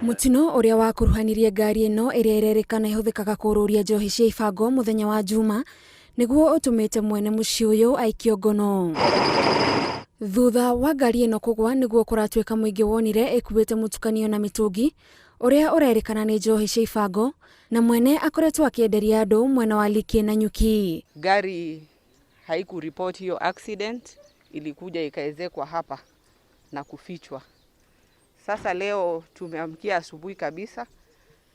Mutino uria wakuruhanirie ngari ino iria irerikana ihuthikaga kururia njohi cia ibango muthenya wa Juma niguo utumite mwene mucii uyu aikio ngono. Thutha wa ngari ino kugwa niguo kuratwika muingi wonire ikuite mutukanio na mitungi uria urerikana ni njohi cia ibango na mwene akoretwo akienderia andu mwena wa Liki na Nyuki. Gari haikuripoti hiyo accident, ilikuja ikaezekwa hapa na kufichwa. Sasa leo tumeamkia asubuhi kabisa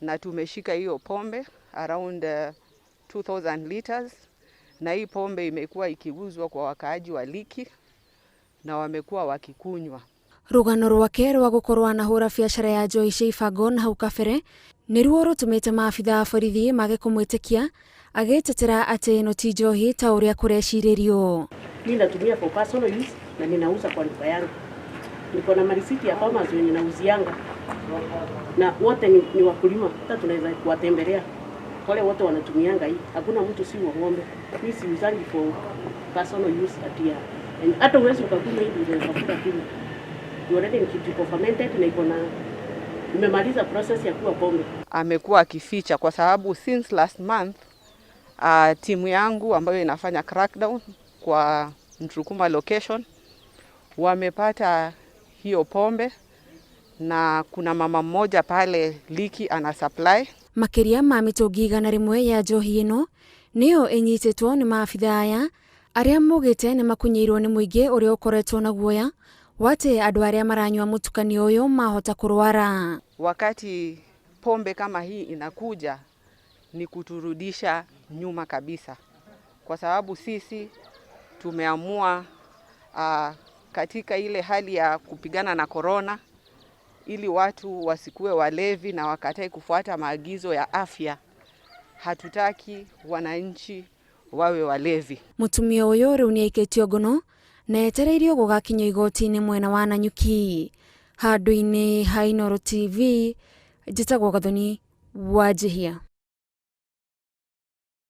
na tumeshika hiyo pombe around 2000 liters, na hii pombe imekuwa ikiuzwa kwa wakaaji wa Liki na wamekuwa wakikunywa. Rugano rwake rwa gukorwa na hura biashara ya njohi cia ibango na hau kabere niruo rutumite maabitha a borithi mage kumwitikia agitetera ati ino ti njohi ta uria kureciririo. Mimi natumia for personal use na ninauza kwa duka yangu. Niko na marisiti ya farmers wenye nauzianga na wote ni wakulima, hata tunaweza kuwatembelea wale wote wanatumianga hii. Hakuna mtu si wa ng'ombe. Mimi siuzangi for personal use atia. Hata uwezo ukakunywa hivi unaweza kula kile. Already ni kitu fermented na iko na nimemaliza process ya kuwa pombe. Amekuwa akificha kwa sababu since last month timu yangu ambayo inafanya crackdown kwa Mtukuma location wamepata hiyo pombe na kuna mama mmoja pale Liki ana supply. Makiria ma mitungi 100 ya njohi ino niyo inyititwo ni maabitha aya aria mugite ni makunyiirwo ni muingi uria ukoretwo na guoya wate andu aria maranywa mutukanio uyu mahota kurwara. Wakati pombe kama hii inakuja ni kuturudisha nyuma kabisa, kwa sababu sisi tumeamua katika ile hali ya kupigana na corona ili watu wasikue walevi na wakatae kufuata maagizo ya afya. Hatutaki wananchi wawe walevi. Mutumia uyu riu ni aikitio ngono na etereirio gugakinya igoti-ini mwena wa Nanyuki. Handu-ini ha Inooro TV, njitagwo Gathoni wa NJOHI.